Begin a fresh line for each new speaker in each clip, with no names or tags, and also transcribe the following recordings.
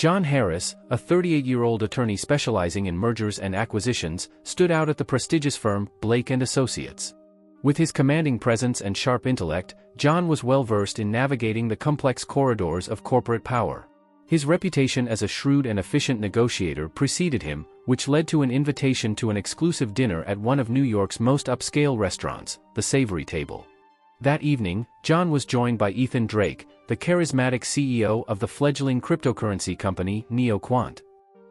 John Harris, a 38-year-old attorney specializing in mergers and acquisitions, stood out at the prestigious firm Blake & Associates. With his commanding presence and sharp intellect, John was well-versed in navigating the complex corridors of corporate power. His reputation as a shrewd and efficient negotiator preceded him, which led to an invitation to an exclusive dinner at one of New York's most upscale restaurants, the Savory Table. That evening, John was joined by Ethan Drake, the charismatic CEO of the fledgling cryptocurrency company NeoQuant.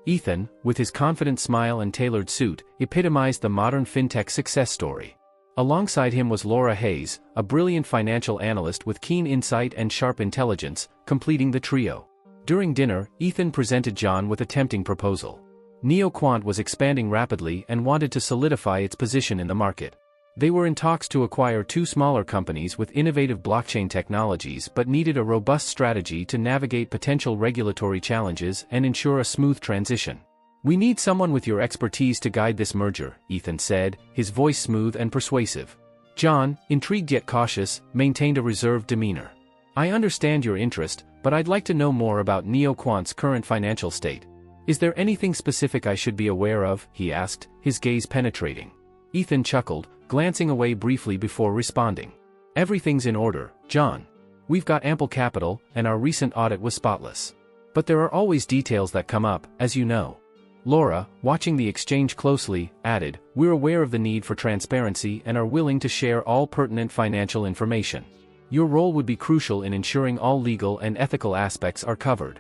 Ethan, with his confident smile and tailored suit, epitomized the modern fintech success story. Alongside him was Laura Hayes, a brilliant financial analyst with keen insight and sharp intelligence, completing the trio. During dinner, Ethan presented John with a tempting proposal. NeoQuant was expanding rapidly and wanted to solidify its position in the market. They were in talks to acquire two smaller companies with innovative blockchain technologies but needed a robust strategy to navigate potential regulatory challenges and ensure a smooth transition. "We need someone with your expertise to guide this merger," Ethan said, his voice smooth and persuasive. John, intrigued yet cautious, maintained a reserved demeanor. "I understand your interest, but I'd like to know more about NeoQuant's current financial state. Is there anything specific I should be aware of?" he asked, his gaze penetrating. Ethan chuckled, glancing away briefly before responding. "Everything's in order, John. We've got ample capital, and our recent audit was spotless. But there are always details that come up, as you know." Laura, watching the exchange closely, added, "We're aware of the need for transparency and are willing to share all pertinent financial information. Your role would be crucial in ensuring all legal and ethical aspects are covered."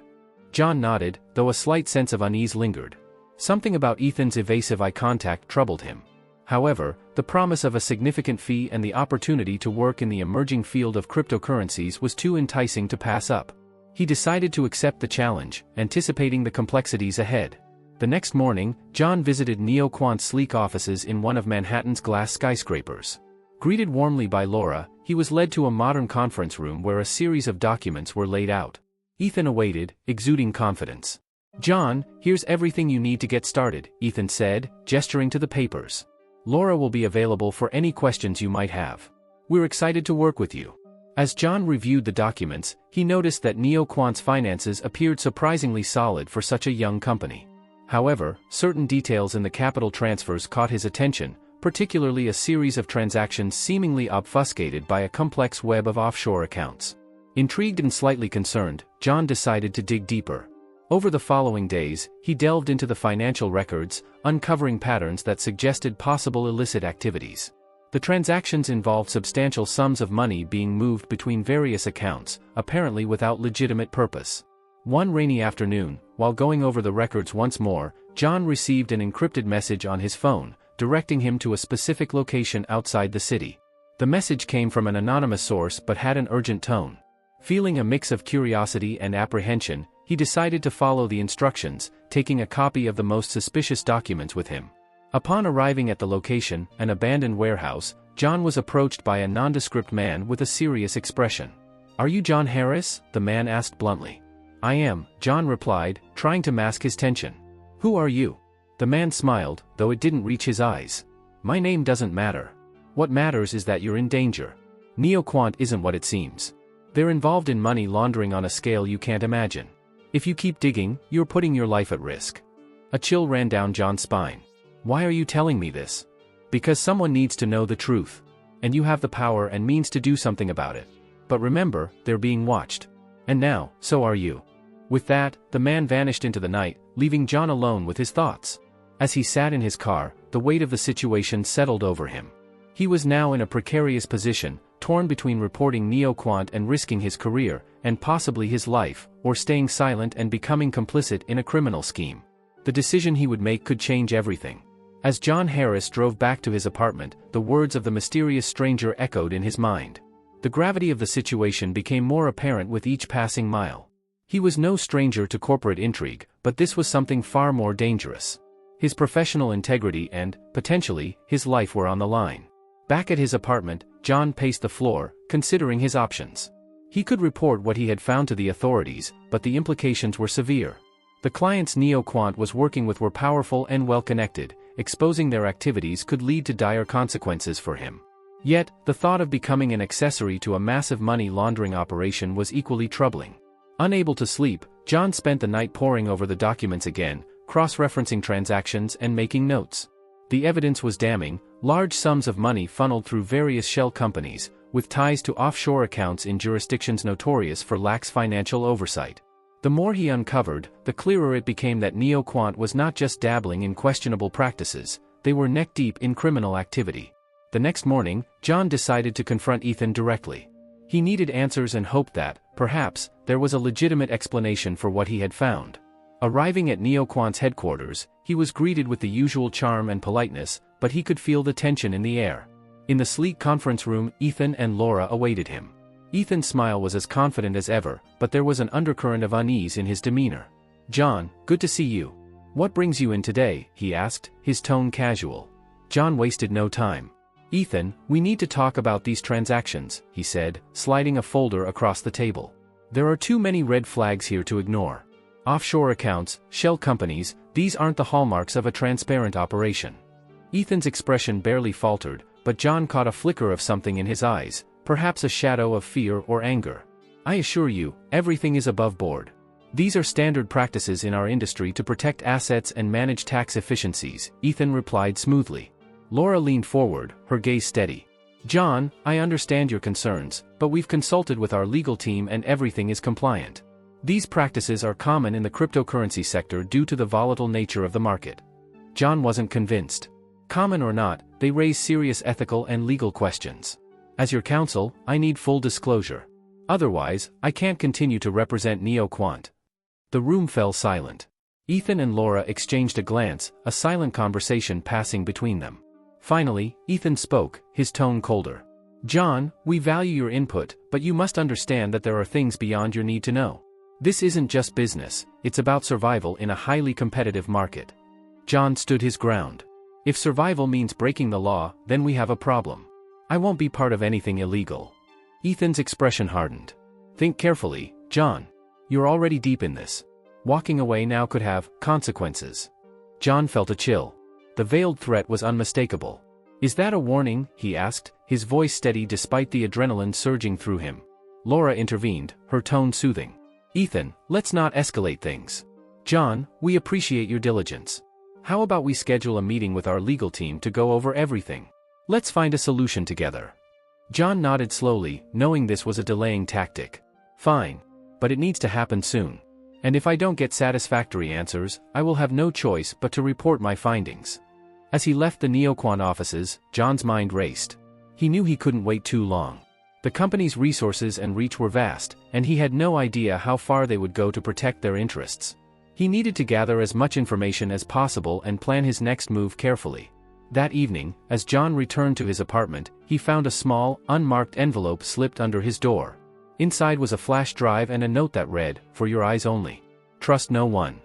John nodded, though a slight sense of unease lingered. Something about Ethan's evasive eye contact troubled him. However, the promise of a significant fee and the opportunity to work in the emerging field of cryptocurrencies was too enticing to pass up. He decided to accept the challenge, anticipating the complexities ahead. The next morning, John visited NeoQuant's sleek offices in one of Manhattan's glass skyscrapers. Greeted warmly by Laura, he was led to a modern conference room where a series of documents were laid out. Ethan awaited, exuding confidence. "John, here's everything you need to get started," Ethan said, gesturing to the papers. "Laura will be available for any questions you might have. We're excited to work with you." As John reviewed the documents, he noticed that NeoQuant's finances appeared surprisingly solid for such a young company. However, certain details in the capital transfers caught his attention, particularly a series of transactions seemingly obfuscated by a complex web of offshore accounts. Intrigued and slightly concerned, John decided to dig deeper. Over the following days, he delved into the financial records, uncovering patterns that suggested possible illicit activities. The transactions involved substantial sums of money being moved between various accounts, apparently without legitimate purpose. One rainy afternoon, while going over the records once more, John received an encrypted message on his phone, directing him to a specific location outside the city. The message came from an anonymous source but had an urgent tone. Feeling a mix of curiosity and apprehension, he decided to follow the instructions, taking a copy of the most suspicious documents with him. Upon arriving at the location, an abandoned warehouse, John was approached by a nondescript man with a serious expression. "Are you John Harris?" the man asked bluntly. "I am," John replied, trying to mask his tension. "Who are you?" The man smiled, though it didn't reach his eyes. "My name doesn't matter. What matters is that you're in danger. NeoQuant isn't what it seems. They're involved in money laundering on a scale you can't imagine. If you keep digging, you're putting your life at risk." A chill ran down John's spine. "Why are you telling me this?" "Because someone needs to know the truth. And you have the power and means to do something about it. But remember, they're being watched. And now, so are you." With that, the man vanished into the night, leaving John alone with his thoughts. As he sat in his car, the weight of the situation settled over him. He was now in a precarious position, torn between reporting NeoQuant and risking his career, and possibly his life, or staying silent and becoming complicit in a criminal scheme. The decision he would make could change everything. As John Harris drove back to his apartment, the words of the mysterious stranger echoed in his mind. The gravity of the situation became more apparent with each passing mile. He was no stranger to corporate intrigue, but this was something far more dangerous. His professional integrity and, potentially, his life were on the line. Back at his apartment, John paced the floor, considering his options. He could report what he had found to the authorities, but the implications were severe. The clients NeoQuant was working with were powerful and well-connected. Exposing their activities could lead to dire consequences for him. Yet, the thought of becoming an accessory to a massive money laundering operation was equally troubling. Unable to sleep, John spent the night poring over the documents again, cross-referencing transactions and making notes. The evidence was damning: large sums of money funneled through various shell companies, with ties to offshore accounts in jurisdictions notorious for lax financial oversight. The more he uncovered, the clearer it became that NeoQuant was not just dabbling in questionable practices, they were neck-deep in criminal activity. The next morning, John decided to confront Ethan directly. He needed answers and hoped that, perhaps, there was a legitimate explanation for what he had found. Arriving at NeoQuant's headquarters, he was greeted with the usual charm and politeness, but he could feel the tension in the air. In the sleek conference room, Ethan and Laura awaited him. Ethan's smile was as confident as ever, but there was an undercurrent of unease in his demeanor. "John, good to see you. What brings you in today?" he asked, his tone casual. John wasted no time. "Ethan, we need to talk about these transactions," he said, sliding a folder across the table. "There are too many red flags here to ignore. Offshore accounts, shell companies, these aren't the hallmarks of a transparent operation." Ethan's expression barely faltered, but John caught a flicker of something in his eyes, perhaps a shadow of fear or anger. "I assure you, everything is above board. These are standard practices in our industry to protect assets and manage tax efficiencies," Ethan replied smoothly. Laura leaned forward, her gaze steady. "John, I understand your concerns, but we've consulted with our legal team and everything is compliant. These practices are common in the cryptocurrency sector due to the volatile nature of the market." John wasn't convinced. Common or not, they raise serious ethical and legal questions. "As your counsel, I need full disclosure. Otherwise, I can't continue to represent NeoQuant." The room fell silent. Ethan and Laura exchanged a glance, a silent conversation passing between them. Finally, Ethan spoke, his tone colder. "John, we value your input, but you must understand that there are things beyond your need to know. This isn't just business, it's about survival in a highly competitive market." John stood his ground. "If survival means breaking the law, then we have a problem. I won't be part of anything illegal." Ethan's expression hardened. "Think carefully, John. You're already deep in this. Walking away now could have consequences." John felt a chill. The veiled threat was unmistakable. "Is that a warning?" he asked, his voice steady despite the adrenaline surging through him. Laura intervened, her tone soothing. "Ethan, let's not escalate things. John, we appreciate your diligence. How about we schedule a meeting with our legal team to go over everything? Let's find a solution together." John nodded slowly, knowing this was a delaying tactic. "Fine. But it needs to happen soon. And if I don't get satisfactory answers, I will have no choice but to report my findings." As he left the NeoQuant offices, John's mind raced. He knew he couldn't wait too long. The company's resources and reach were vast, and he had no idea how far they would go to protect their interests. He needed to gather as much information as possible and plan his next move carefully. That evening, as John returned to his apartment, he found a small, unmarked envelope slipped under his door. Inside was a flash drive and a note that read, "For your eyes only. Trust no one."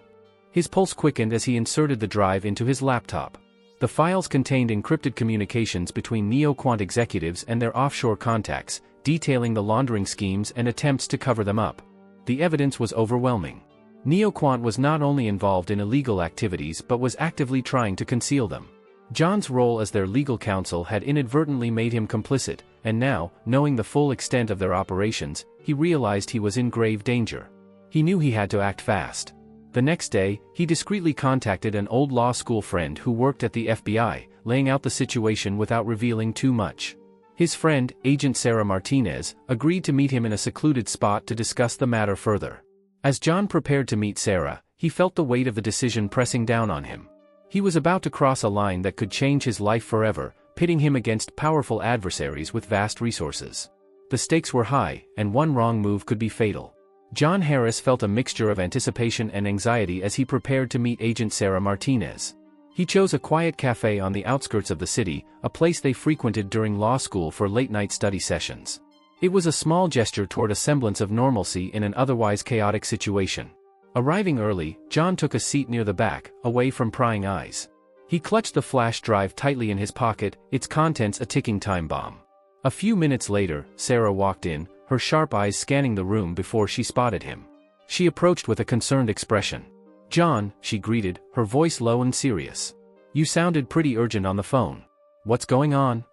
His pulse quickened as he inserted the drive into his laptop. The files contained encrypted communications between NeoQuant executives and their offshore contacts, detailing the laundering schemes and attempts to cover them up. The evidence was overwhelming. NeoQuant was not only involved in illegal activities but was actively trying to conceal them. John's role as their legal counsel had inadvertently made him complicit, and now, knowing the full extent of their operations, he realized he was in grave danger. He knew he had to act fast. The next day, he discreetly contacted an old law school friend who worked at the FBI, laying out the situation without revealing too much. His friend, Agent Sarah Martinez, agreed to meet him in a secluded spot to discuss the matter further. As John prepared to meet Sarah, he felt the weight of the decision pressing down on him. He was about to cross a line that could change his life forever, pitting him against powerful adversaries with vast resources. The stakes were high, and one wrong move could be fatal. John Harris felt a mixture of anticipation and anxiety as he prepared to meet Agent Sarah Martinez. He chose a quiet cafe on the outskirts of the city, a place they frequented during law school for late-night study sessions. It was a small gesture toward a semblance of normalcy in an otherwise chaotic situation. Arriving early, John took a seat near the back, away from prying eyes. He clutched the flash drive tightly in his pocket, its contents a ticking time bomb. A few minutes later, Sarah walked in, her sharp eyes scanning the room before she spotted him. She approached with a concerned expression. "John," she greeted, her voice low and serious. "You sounded pretty urgent on the phone. What's going on?"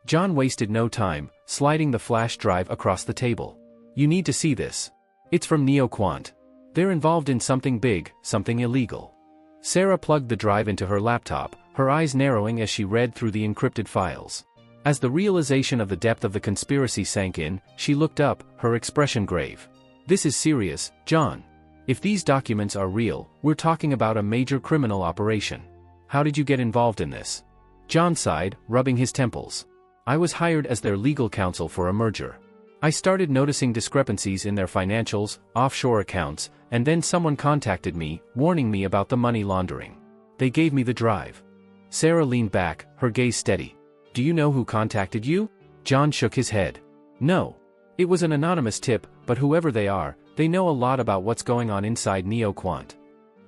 John wasted no time, sliding the flash drive across the table. "You need to see this. It's from NeoQuant." They're involved in something big, something illegal. Sarah plugged the drive into her laptop, her eyes narrowing as she read through the encrypted files. As the realization of the depth of the conspiracy sank in, she looked up, her expression grave. This is serious, John. If these documents are real, we're talking about a major criminal operation. How did you get involved in this? John sighed, rubbing his temples. I was hired as their legal counsel for a merger. I started noticing discrepancies in their financials, offshore accounts, and then someone contacted me, warning me about the money laundering. They gave me the drive. Sarah leaned back, her gaze steady. Do you know who contacted you? John shook his head. No. It was an anonymous tip, but whoever they are, they know a lot about what's going on inside NeoQuant.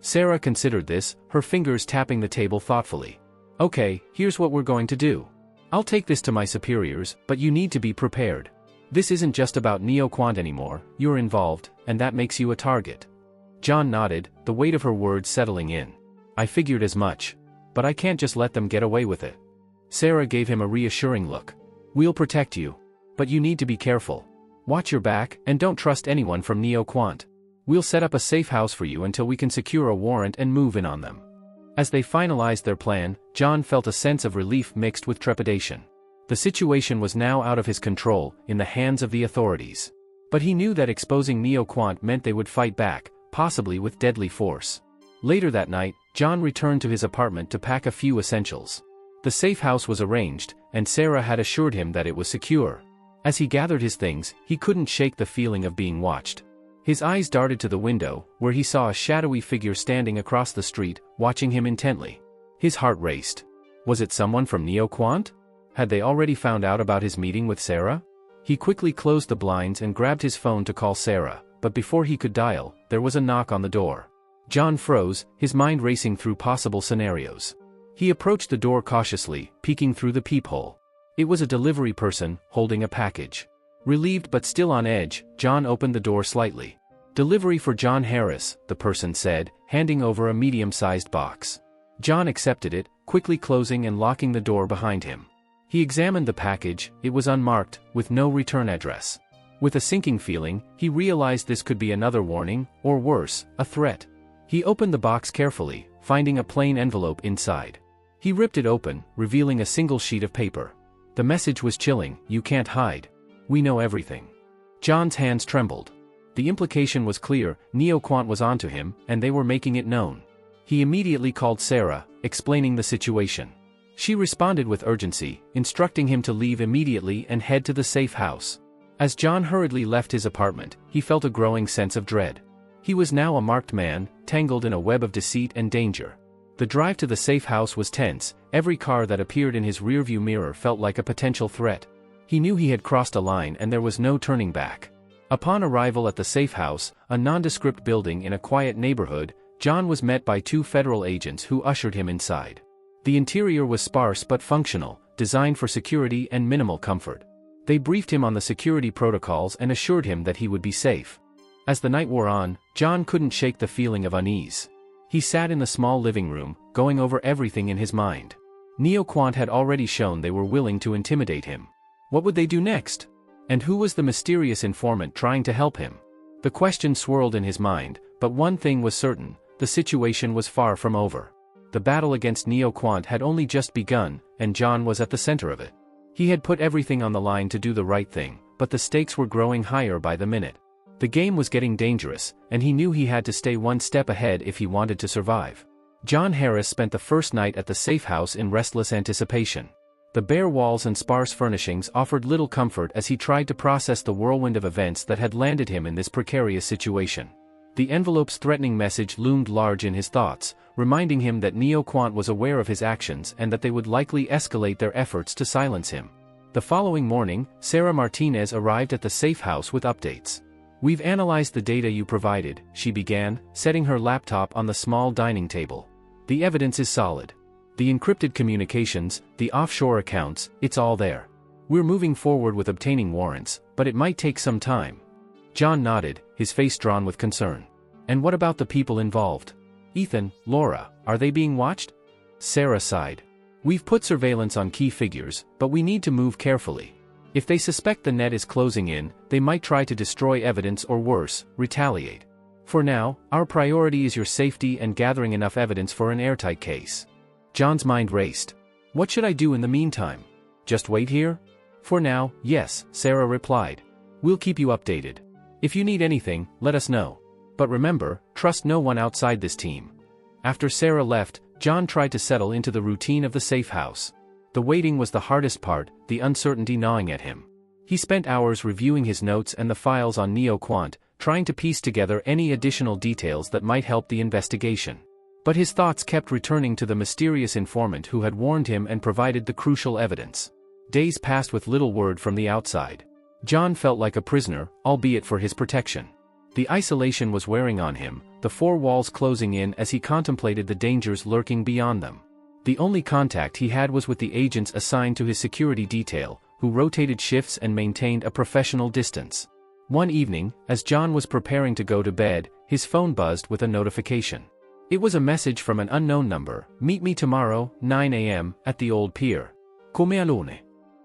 Sarah considered this, her fingers tapping the table thoughtfully. Okay, here's what we're going to do. I'll take this to my superiors, but you need to be prepared. This isn't just about NeoQuant anymore, you're involved, and that makes you a target. John nodded, the weight of her words settling in. I figured as much. But I can't just let them get away with it. Sarah gave him a reassuring look. We'll protect you. But you need to be careful. Watch your back, and don't trust anyone from NeoQuant. We'll set up a safe house for you until we can secure a warrant and move in on them. As they finalized their plan, John felt a sense of relief mixed with trepidation. The situation was now out of his control, in the hands of the authorities. But he knew that exposing NeoQuant meant they would fight back, possibly with deadly force. Later that night, John returned to his apartment to pack a few essentials. The safe house was arranged, and Sarah had assured him that it was secure. As he gathered his things, he couldn't shake the feeling of being watched. His eyes darted to the window, where he saw a shadowy figure standing across the street, watching him intently. His heart raced. Was it someone from NeoQuant? Had they already found out about his meeting with Sarah? He quickly closed the blinds and grabbed his phone to call Sarah, but before he could dial, there was a knock on the door. John froze, his mind racing through possible scenarios. He approached the door cautiously, peeking through the peephole. It was a delivery person, holding a package. Relieved but still on edge, John opened the door slightly. Delivery for John Harris, the person said, handing over a medium-sized box. John accepted it, quickly closing and locking the door behind him. He examined the package, it was unmarked, with no return address. With a sinking feeling, he realized this could be another warning, or worse, a threat. He opened the box carefully, finding a plain envelope inside. He ripped it open, revealing a single sheet of paper. The message was chilling, "You can't hide. We know everything." John's hands trembled. The implication was clear, NeoQuant was onto him, and they were making it known. He immediately called Sarah, explaining the situation. She responded with urgency, instructing him to leave immediately and head to the safe house. As John hurriedly left his apartment, he felt a growing sense of dread. He was now a marked man, tangled in a web of deceit and danger. The drive to the safe house was tense, every car that appeared in his rearview mirror felt like a potential threat. He knew he had crossed a line and there was no turning back. Upon arrival at the safe house, a nondescript building in a quiet neighborhood, John was met by two federal agents who ushered him inside. The interior was sparse but functional, designed for security and minimal comfort. They briefed him on the security protocols and assured him that he would be safe. As the night wore on, John couldn't shake the feeling of unease. He sat in the small living room, going over everything in his mind. NeoQuant had already shown they were willing to intimidate him. What would they do next? And who was the mysterious informant trying to help him? The question swirled in his mind, but one thing was certain, the situation was far from over. The battle against NeoQuant had only just begun, and John was at the center of it. He had put everything on the line to do the right thing, but the stakes were growing higher by the minute. The game was getting dangerous, and he knew he had to stay one step ahead if he wanted to survive. John Harris spent the first night at the safe house in restless anticipation. The bare walls and sparse furnishings offered little comfort as he tried to process the whirlwind of events that had landed him in this precarious situation. The envelope's threatening message loomed large in his thoughts, reminding him that NeoQuant was aware of his actions and that they would likely escalate their efforts to silence him. The following morning, Sarah Martinez arrived at the safe house with updates. "We've analyzed the data you provided," she began, setting her laptop on the small dining table. "The evidence is solid. The encrypted communications, the offshore accounts, it's all there. We're moving forward with obtaining warrants, but it might take some time." John nodded, his face drawn with concern. "And what about the people involved? Ethan, Laura, are they being watched?" Sarah sighed. "We've put surveillance on key figures, but we need to move carefully. If they suspect the net is closing in, they might try to destroy evidence or worse, retaliate. For now, our priority is your safety and gathering enough evidence for an airtight case. John's mind raced. What should I do in the meantime? Just wait here? For now, yes, Sarah replied. We'll keep you updated. If you need anything, let us know. But remember, trust no one outside this team. After Sarah left, John tried to settle into the routine of the safe house. The waiting was the hardest part, the uncertainty gnawing at him. He spent hours reviewing his notes and the files on NeoQuant, trying to piece together any additional details that might help the investigation. But his thoughts kept returning to the mysterious informant who had warned him and provided the crucial evidence. Days passed with little word from the outside. John felt like a prisoner, albeit for his protection. The isolation was wearing on him, the four walls closing in as he contemplated the dangers lurking beyond them. The only contact he had was with the agents assigned to his security detail, who rotated shifts and maintained a professional distance. One evening, as John was preparing to go to bed, his phone buzzed with a notification. It was a message from an unknown number: "Meet me tomorrow, 9 a.m., at the old pier. Come alone."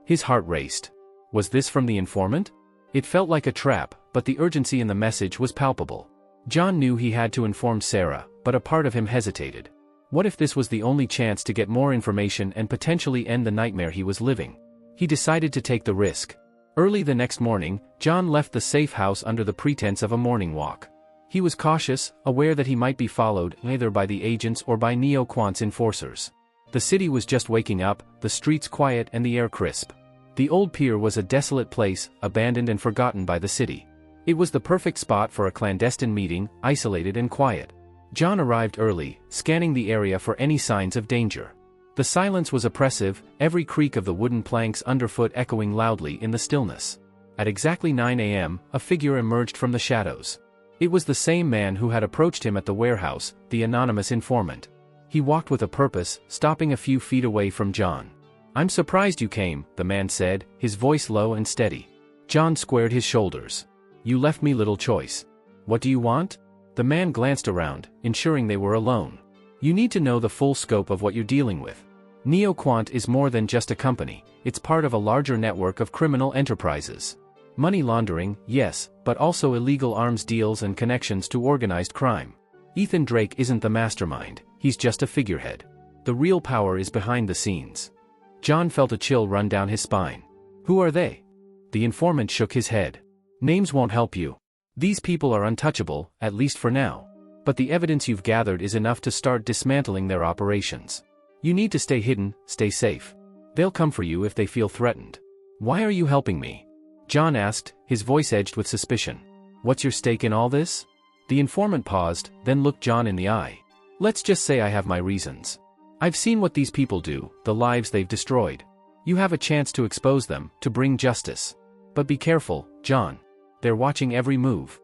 His heart raced. Was this from the informant? It felt like a trap, but the urgency in the message was palpable. John knew he had to inform Sarah, but a part of him hesitated. What if this was the only chance to get more information and potentially end the nightmare he was living? He decided to take the risk. Early the next morning, John left the safe house under the pretense of a morning walk. He was cautious, aware that he might be followed either by the agents or by NeoQuant's enforcers. The city was just waking up, the streets quiet and the air crisp. The old pier was a desolate place, abandoned and forgotten by the city. It was the perfect spot for a clandestine meeting, isolated and quiet. John arrived early, scanning the area for any signs of danger. The silence was oppressive, every creak of the wooden planks underfoot echoing loudly in the stillness. At exactly 9 a.m., a figure emerged from the shadows. It was the same man who had approached him at the warehouse, the anonymous informant. He walked with a purpose, stopping a few feet away from John. "I'm surprised you came," the man said, his voice low and steady. John squared his shoulders. "You left me little choice. What do you want?" The man glanced around, ensuring they were alone. "You need to know the full scope of what you're dealing with. NeoQuant is more than just a company, it's part of a larger network of criminal enterprises. Money laundering, yes, but also illegal arms deals and connections to organized crime. Ethan Drake isn't the mastermind, he's just a figurehead. The real power is behind the scenes." John felt a chill run down his spine. "Who are they?" The informant shook his head. "Names won't help you. These people are untouchable, at least for now. But the evidence you've gathered is enough to start dismantling their operations. You need to stay hidden, stay safe. They'll come for you if they feel threatened." "Why are you helping me?" John asked, his voice edged with suspicion. "What's your stake in all this?" The informant paused, then looked John in the eye. "Let's just say I have my reasons. I've seen what these people do, the lives they've destroyed. You have a chance to expose them, to bring justice. But be careful, John. They're watching every move."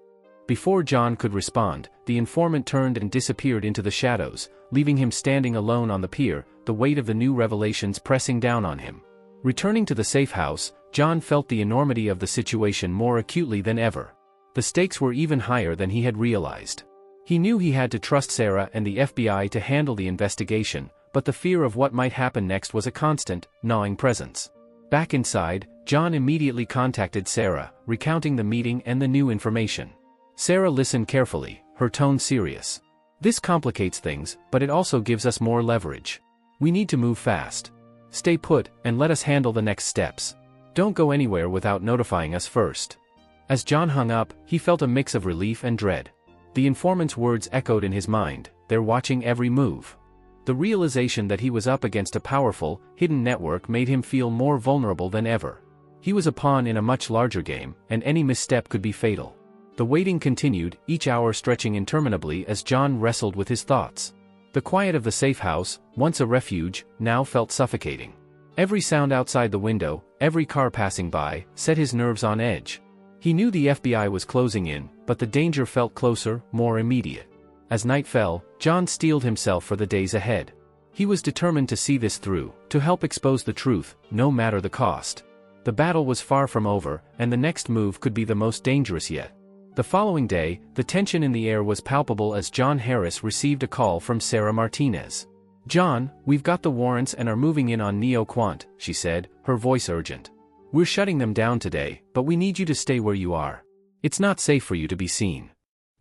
Before John could respond, the informant turned and disappeared into the shadows, leaving him standing alone on the pier, the weight of the new revelations pressing down on him. Returning to the safe house, John felt the enormity of the situation more acutely than ever. The stakes were even higher than he had realized. He knew he had to trust Sarah and the FBI to handle the investigation, but the fear of what might happen next was a constant, gnawing presence. Back inside, John immediately contacted Sarah, recounting the meeting and the new information. Sarah listened carefully, her tone serious. "This complicates things, but it also gives us more leverage. We need to move fast. Stay put, and let us handle the next steps. Don't go anywhere without notifying us first." As John hung up, he felt a mix of relief and dread. The informant's words echoed in his mind, "They're watching every move." The realization that he was up against a powerful, hidden network made him feel more vulnerable than ever. He was a pawn in a much larger game, and any misstep could be fatal. The waiting continued, each hour stretching interminably as John wrestled with his thoughts. The quiet of the safe house, once a refuge, now felt suffocating. Every sound outside the window, every car passing by, set his nerves on edge. He knew the FBI was closing in, but the danger felt closer, more immediate. As night fell, John steeled himself for the days ahead. He was determined to see this through, to help expose the truth, no matter the cost. The battle was far from over, and the next move could be the most dangerous yet. The following day, the tension in the air was palpable as John Harris received a call from Sarah Martinez. "John, we've got the warrants and are moving in on NeoQuant," she said, her voice urgent. "We're shutting them down today, but we need you to stay where you are. It's not safe for you to be seen."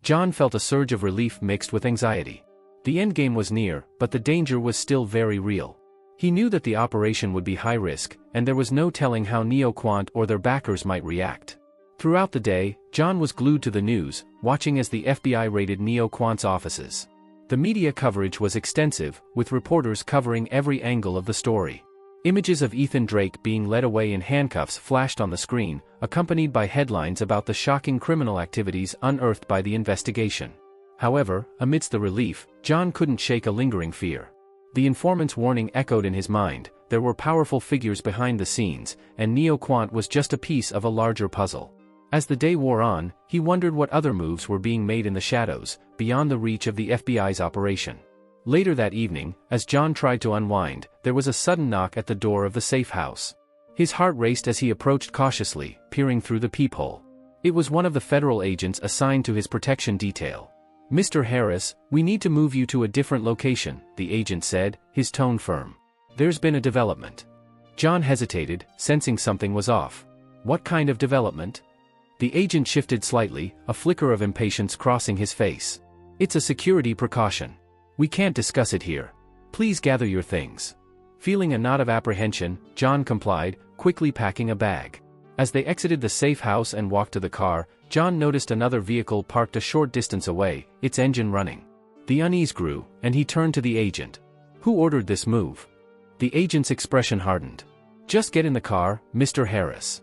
John felt a surge of relief mixed with anxiety. The endgame was near, but the danger was still very real. He knew that the operation would be high risk, and there was no telling how NeoQuant or their backers might react. Throughout the day, John was glued to the news, watching as the FBI raided NeoQuant's offices. The media coverage was extensive, with reporters covering every angle of the story. Images of Ethan Drake being led away in handcuffs flashed on the screen, accompanied by headlines about the shocking criminal activities unearthed by the investigation. However, amidst the relief, John couldn't shake a lingering fear. The informant's warning echoed in his mind. There were powerful figures behind the scenes, and NeoQuant was just a piece of a larger puzzle. As the day wore on, he wondered what other moves were being made in the shadows, beyond the reach of the FBI's operation. Later that evening, as John tried to unwind, there was a sudden knock at the door of the safe house. His heart raced as he approached cautiously, peering through the peephole. It was one of the federal agents assigned to his protection detail. "Mr. Harris, we need to move you to a different location," the agent said, his tone firm. "There's been a development." John hesitated, sensing something was off. "What kind of development?" The agent shifted slightly, a flicker of impatience crossing his face. "It's a security precaution. We can't discuss it here. Please gather your things." Feeling a knot of apprehension, John complied, quickly packing a bag. As they exited the safe house and walked to the car, John noticed another vehicle parked a short distance away, its engine running. The unease grew, and he turned to the agent. "Who ordered this move?" The agent's expression hardened. "Just get in the car, Mr. Harris."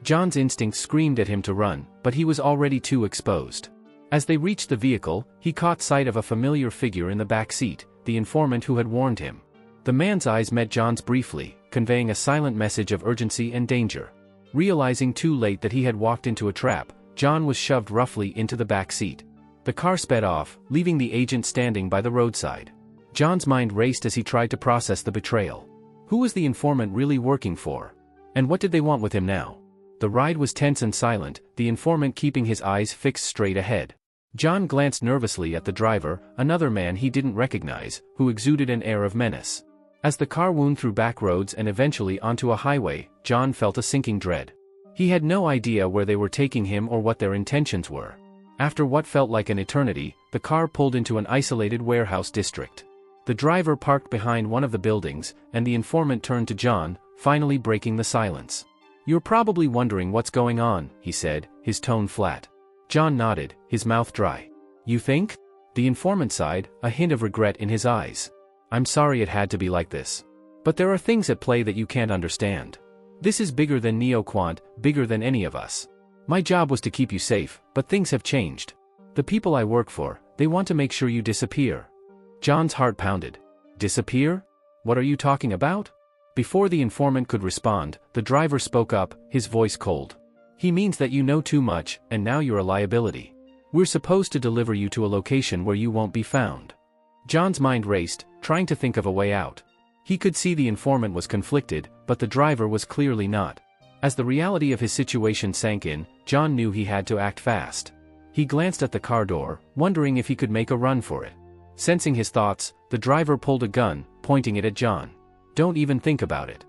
John's instinct screamed at him to run, but he was already too exposed. As they reached the vehicle, he caught sight of a familiar figure in the back seat, the informant who had warned him. The man's eyes met John's briefly, conveying a silent message of urgency and danger. Realizing too late that he had walked into a trap, John was shoved roughly into the back seat. The car sped off, leaving the agent standing by the roadside. John's mind raced as he tried to process the betrayal. Who was the informant really working for? And what did they want with him now? The ride was tense and silent, the informant keeping his eyes fixed straight ahead. John glanced nervously at the driver, another man he didn't recognize, who exuded an air of menace. As the car wound through back roads and eventually onto a highway, John felt a sinking dread. He had no idea where they were taking him or what their intentions were. After what felt like an eternity, the car pulled into an isolated warehouse district. The driver parked behind one of the buildings, and the informant turned to John, finally breaking the silence. "You're probably wondering what's going on," he said, his tone flat. John nodded, his mouth dry. "You think?" The informant sighed, a hint of regret in his eyes. "I'm sorry it had to be like this. But there are things at play that you can't understand. This is bigger than NeoQuant, bigger than any of us. My job was to keep you safe, but things have changed. The people I work for, they want to make sure you disappear." John's heart pounded. "Disappear? What are you talking about?" Before the informant could respond, the driver spoke up, his voice cold. "He means that you know too much, and now you're a liability. We're supposed to deliver you to a location where you won't be found." John's mind raced, trying to think of a way out. He could see the informant was conflicted, but the driver was clearly not. As the reality of his situation sank in, John knew he had to act fast. He glanced at the car door, wondering if he could make a run for it. Sensing his thoughts, the driver pulled a gun, pointing it at John. "Don't even think about it."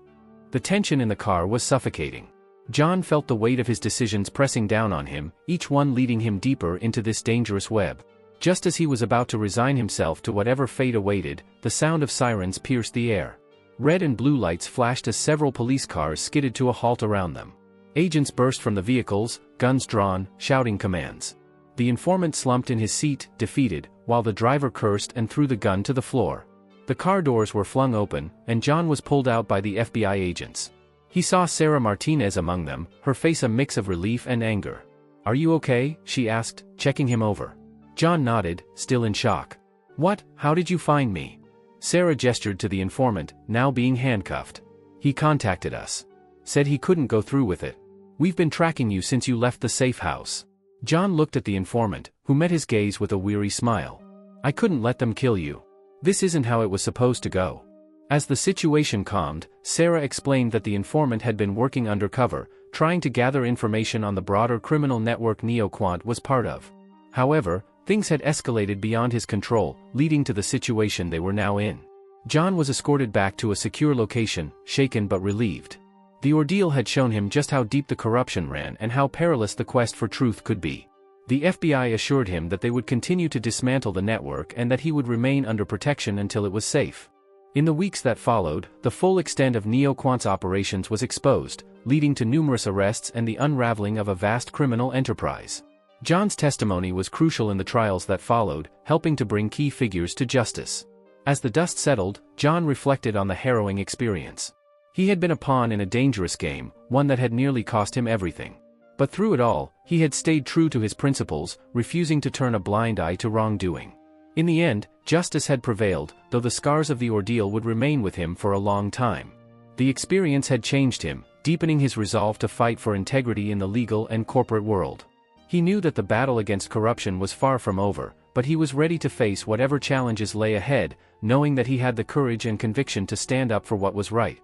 The tension in the car was suffocating. John felt the weight of his decisions pressing down on him, each one leading him deeper into this dangerous web. Just as he was about to resign himself to whatever fate awaited, the sound of sirens pierced the air. Red and blue lights flashed as several police cars skidded to a halt around them. Agents burst from the vehicles, guns drawn, shouting commands. The informant slumped in his seat, defeated, while the driver cursed and threw the gun to the floor. The car doors were flung open, and John was pulled out by the FBI agents. He saw Sarah Martinez among them, her face a mix of relief and anger. "Are you okay?" she asked, checking him over. John nodded, still in shock. "What? How did you find me?" Sarah gestured to the informant, now being handcuffed. "He contacted us. Said he couldn't go through with it. We've been tracking you since you left the safe house." John looked at the informant, who met his gaze with a weary smile. "I couldn't let them kill you. This isn't how it was supposed to go." As the situation calmed, Sarah explained that the informant had been working undercover, trying to gather information on the broader criminal network NeoQuant was part of. However, things had escalated beyond his control, leading to the situation they were now in. John was escorted back to a secure location, shaken but relieved. The ordeal had shown him just how deep the corruption ran and how perilous the quest for truth could be. The FBI assured him that they would continue to dismantle the network and that he would remain under protection until it was safe. In the weeks that followed, the full extent of NeoQuant's operations was exposed, leading to numerous arrests and the unraveling of a vast criminal enterprise. John's testimony was crucial in the trials that followed, helping to bring key figures to justice. As the dust settled, John reflected on the harrowing experience. He had been a pawn in a dangerous game, one that had nearly cost him everything. But through it all, he had stayed true to his principles, refusing to turn a blind eye to wrongdoing. In the end, justice had prevailed, though the scars of the ordeal would remain with him for a long time. The experience had changed him, deepening his resolve to fight for integrity in the legal and corporate world. He knew that the battle against corruption was far from over, but he was ready to face whatever challenges lay ahead, knowing that he had the courage and conviction to stand up for what was right.